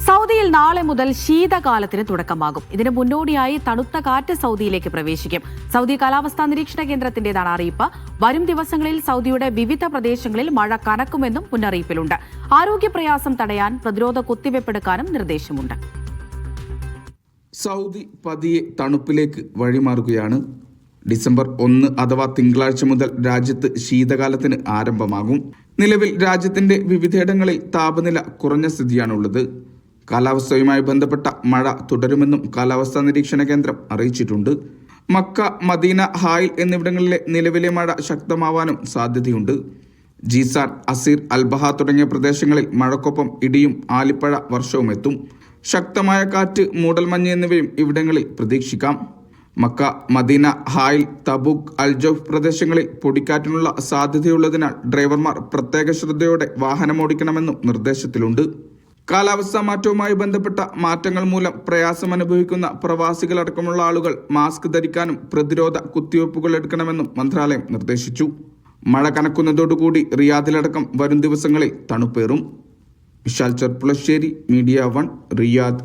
സൗദിയിൽ നാളെ മുതൽ ശീതകാലത്തിന് തുടക്കമാകും. ഇതിന് മുന്നോടിയായി തണുത്ത കാറ്റ് സൗദിയിലേക്ക് പ്രവേശിക്കും. സൗദി കാലാവസ്ഥാ നിരീക്ഷണ കേന്ദ്രത്തിന്റേതാണ് അറിയിപ്പ്. വരും ദിവസങ്ങളിൽ സൗദിയുടെ വിവിധ പ്രദേശങ്ങളിൽ മഴ കനക്കുമെന്നും മുന്നറിയിപ്പിലുണ്ട്. ആരോഗ്യപ്രയാസം തടയാൻ പ്രതിരോധ കുത്തിവയ്പ്പെടുക്കാനും നിർദ്ദേശമുണ്ട്. സൗദി പതിയെ തണുപ്പിലേക്ക് വഴിമാറുകയാണ്. ഡിസംബർ 1 അഥവാ തിങ്കളാഴ്ച മുതൽ രാജ്യത്ത് ശീതകാലത്തിന് ആരംഭമാകും. നിലവിൽ രാജ്യത്തിന്റെ വിവിധയിടങ്ങളിൽ താപനില കുറഞ്ഞ സ്ഥിതിയാണുള്ളത്. കാലാവസ്ഥയുമായി ബന്ധപ്പെട്ട മഴ തുടരുമെന്നും കാലാവസ്ഥാ നിരീക്ഷണ കേന്ദ്രം അറിയിച്ചിട്ടുണ്ട്. മക്ക, മദീന, ഹായിൽ എന്നിവിടങ്ങളിലെ നിലവിലെ മഴ ശക്തമാവാനും സാധ്യതയുണ്ട്. ജീസാൻ, അസീർ, അൽബഹ തുടങ്ങിയ പ്രദേശങ്ങളിൽ മഴക്കൊപ്പം ഇടിയും ആലിപ്പഴ വർഷവും എത്തും. ശക്തമായ കാറ്റ്, മൂടൽമഞ്ഞ് എന്നിവയും ഇവിടങ്ങളിൽ പ്രതീക്ഷിക്കാം. മക്ക, മദീന, ഹായിൽ, തബൂക്ക്, അൽജൗഫ് പ്രദേശങ്ങളിൽ പൊടിക്കാറ്റിനുള്ള സാധ്യതയുള്ളതിനാൽ ഡ്രൈവർമാർ പ്രത്യേക ശ്രദ്ധയോടെ വാഹനമോടിക്കണമെന്നും നിർദ്ദേശത്തിലുണ്ട്. കാലാവസ്ഥാ മാറ്റവുമായി ബന്ധപ്പെട്ട മാറ്റങ്ങൾ മൂലം പ്രയാസം അനുഭവിക്കുന്ന പ്രവാസികളടക്കമുള്ള ആളുകൾ മാസ്ക് ധരിക്കാനും പ്രതിരോധ കുത്തിവയ്പ്പുകൾ എടുക്കണമെന്നും മന്ത്രാലയം നിർദ്ദേശിച്ചു. മഴ കനക്കുന്നതോടുകൂടി റിയാദിലടക്കം വരും ദിവസങ്ങളിൽ തണുപ്പേറും. Vishal Cherpulassery, media 1, Riyadh.